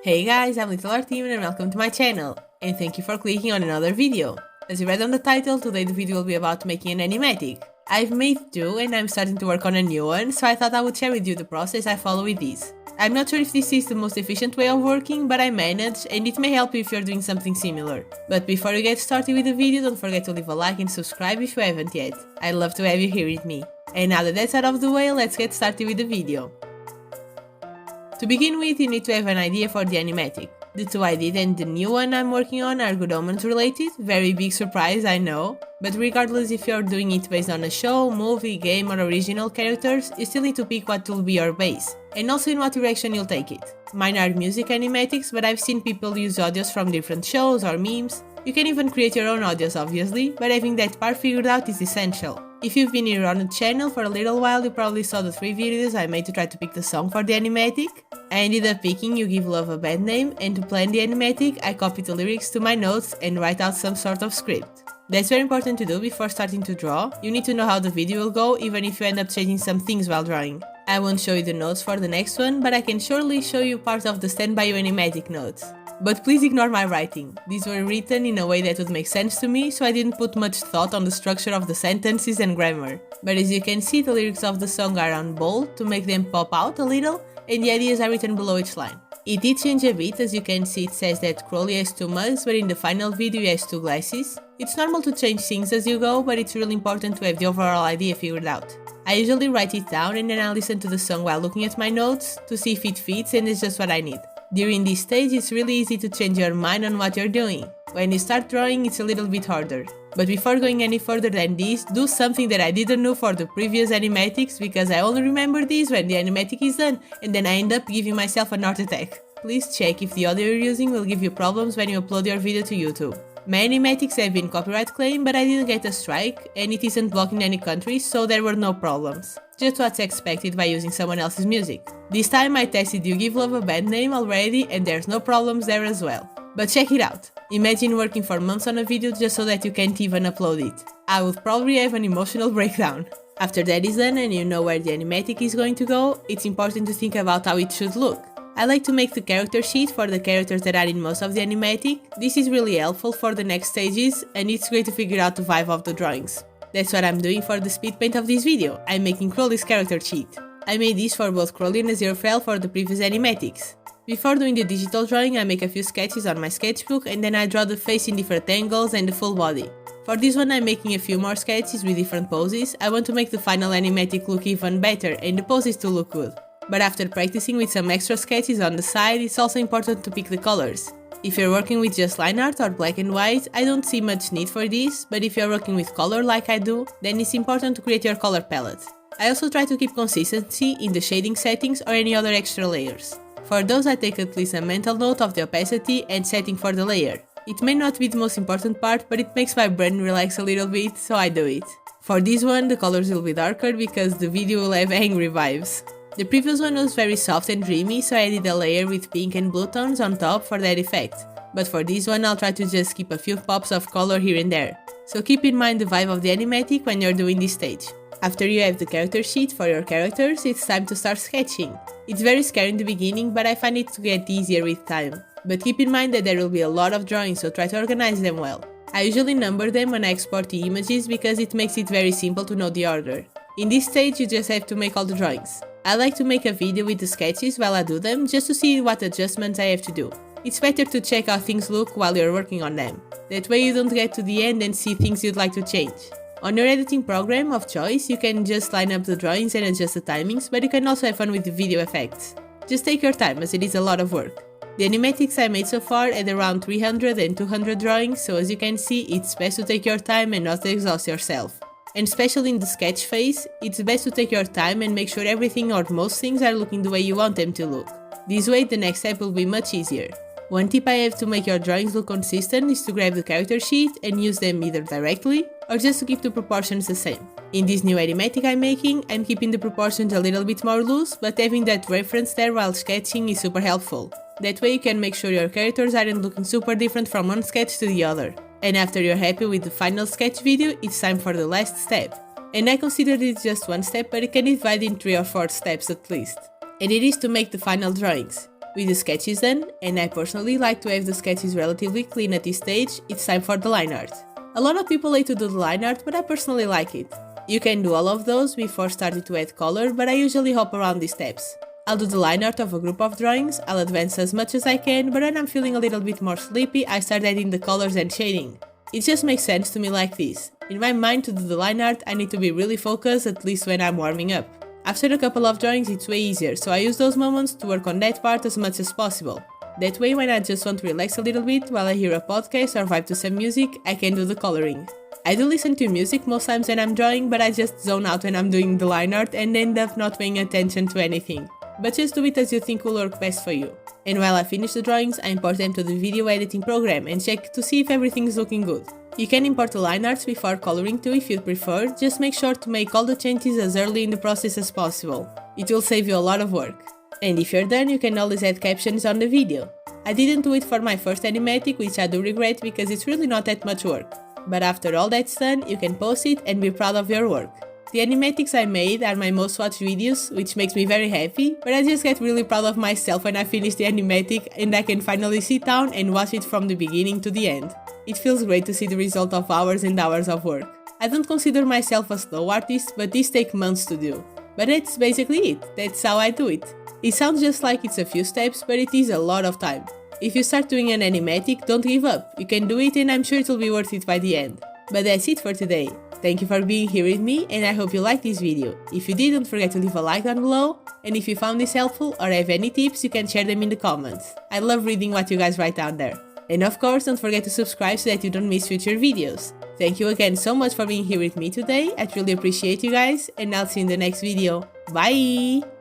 Hey guys, I'm Little Artim and welcome to my channel, and thank you for clicking on another video. As you read on the title, today the video will be about making an animatic. I've made two and I'm starting to work on a new one, so I thought I would share with you the process I follow with these. I'm not sure if this is the most efficient way of working, but I managed and it may help you if you're doing something similar. But before you get started with the video, don't forget to leave a like and subscribe if you haven't yet. I'd love to have you here with me. And now that that's out of the way, let's get started with the video. To begin with, you need to have an idea for the animatic. The two I did and the new one I'm working on are Good Omens related, very big surprise I know, but regardless if you're doing it based on a show, movie, game or original characters, you still need to pick what will be your base, and also in what direction you'll take it. Mine are music animatics, but I've seen people use audios from different shows or memes. You can even create your own audios obviously, but having that part figured out is essential. If you've been here on the channel for a little while, you probably saw the 3 videos I made to try to pick the song for the animatic. I ended up picking You Give Love a Bad Name, and to plan the animatic, I copied the lyrics to my notes and write out some sort of script. That's very important to do before starting to draw. You need to know how the video will go, even if you end up changing some things while drawing. I won't show you the notes for the next one, but I can surely show you part of the Stand By You animatic notes. But please ignore my writing. These were written in a way that would make sense to me, so I didn't put much thought on the structure of the sentences and grammar. But as you can see, the lyrics of the song are on bold to make them pop out a little, and the ideas are written below each line. It did change a bit. As you can see, it says that Crowley has 2 mugs, but in the final video he has 2 glasses. It's normal to change things as you go, but it's really important to have the overall idea figured out. I usually write it down and then I listen to the song while looking at my notes to see if it fits and it's just what I need. During this stage, it's really easy to change your mind on what you're doing. When you start drawing, it's a little bit harder. But before going any further than this, do something that I didn't know for the previous animatics, because I only remember this when the animatic is done, and then I end up giving myself an heart attack. Please check if the audio you're using will give you problems when you upload your video to YouTube. My animatics have been copyright claimed, but I didn't get a strike, and it isn't blocked in any country, so there were no problems. Just what's expected by using someone else's music. This time I tested You Give Love a Bad Name already, and there's no problems there as well. But check it out. Imagine working for months on a video just so that you can't even upload it. I would probably have an emotional breakdown. After that is done and you know where the animatic is going to go, it's important to think about how it should look. I like to make the character sheet for the characters that are in most of the animatic. This is really helpful for the next stages, and it's great to figure out the vibe of the drawings. That's what I'm doing for the speed paint of this video. I'm making Crowley's character sheet. I made this for both Crowley and Aziraphale for the previous animatics. Before doing the digital drawing, I make a few sketches on my sketchbook and then I draw the face in different angles and the full body. For this one I'm making a few more sketches with different poses. I want to make the final animatic look even better and the poses to look good. But after practicing with some extra sketches on the side, it's also important to pick the colors. If you're working with just line art or black and white, I don't see much need for this, but if you're working with color like I do, then it's important to create your color palette. I also try to keep consistency in the shading settings or any other extra layers. For those, I take at least a mental note of the opacity and setting for the layer. It may not be the most important part, but it makes my brain relax a little bit, so I do it. For this one, the colors will be darker because the video will have angry vibes. The previous one was very soft and dreamy, so I did a layer with pink and blue tones on top for that effect. But for this one, I'll try to just keep a few pops of color here and there. So keep in mind the vibe of the animatic when you're doing this stage. After you have the character sheet for your characters, it's time to start sketching. It's very scary in the beginning, but I find it to get easier with time. But keep in mind that there will be a lot of drawings, so try to organize them well. I usually number them when I export the images because it makes it very simple to know the order. In this stage, you just have to make all the drawings. I like to make a video with the sketches while I do them, just to see what adjustments I have to do. It's better to check how things look while you're working on them. That way you don't get to the end and see things you'd like to change. On your editing program of choice, you can just line up the drawings and adjust the timings, but you can also have fun with the video effects. Just take your time, as it is a lot of work. The animatics I made so far had around 300 and 200 drawings, so as you can see, it's best to take your time and not exhaust yourself. And especially in the sketch phase, it's best to take your time and make sure everything or most things are looking the way you want them to look. This way the next step will be much easier. One tip I have to make your drawings look consistent is to grab the character sheet and use them either directly or just to keep the proportions the same. In this new animatic I'm making, I'm keeping the proportions a little bit more loose, but having that reference there while sketching is super helpful. That way you can make sure your characters aren't looking super different from one sketch to the other. And after you're happy with the final sketch video, it's time for the last step. And I consider this just one step, but it can be divided in 3 or 4 steps at least. And it is to make the final drawings. With the sketches done, and I personally like to have the sketches relatively clean at this stage, it's time for the line art. A lot of people like to do the line art, but I personally like it. You can do all of those before starting to add color, but I usually hop around these steps. I'll do the line art of a group of drawings, I'll advance as much as I can, but when I'm feeling a little bit more sleepy, I start adding the colors and shading. It just makes sense to me like this. In my mind, to do the line art, I need to be really focused, at least when I'm warming up. After a couple of drawings, it's way easier, so I use those moments to work on that part as much as possible. That way, when I just want to relax a little bit while I hear a podcast or vibe to some music, I can do the coloring. I do listen to music most times when I'm drawing, but I just zone out when I'm doing the line art and end up not paying attention to anything. But just do it as you think will work best for you. And while I finish the drawings, I import them to the video editing program and check to see if everything is looking good. You can import the line arts before coloring too if you'd prefer, just make sure to make all the changes as early in the process as possible. It will save you a lot of work. And if you're done, you can always add captions on the video. I didn't do it for my first animatic, which I do regret because it's really not that much work. But after all that's done, you can post it and be proud of your work. The animatics I made are my most watched videos, which makes me very happy, but I just get really proud of myself when I finish the animatic and I can finally sit down and watch it from the beginning to the end. It feels great to see the result of hours and hours of work. I don't consider myself a slow artist, but these take months to do. But that's basically it, that's how I do it. It sounds just like it's a few steps, but it is a lot of time. If you start doing an animatic, don't give up, you can do it and I'm sure it will be worth it by the end. But that's it for today. Thank you for being here with me and I hope you liked this video. If you did, don't forget to leave a like down below, and if you found this helpful or have any tips, you can share them in the comments. I love reading what you guys write down there. And of course, don't forget to subscribe so that you don't miss future videos. Thank you again so much for being here with me today, I truly appreciate you guys, and I'll see you in the next video. Bye!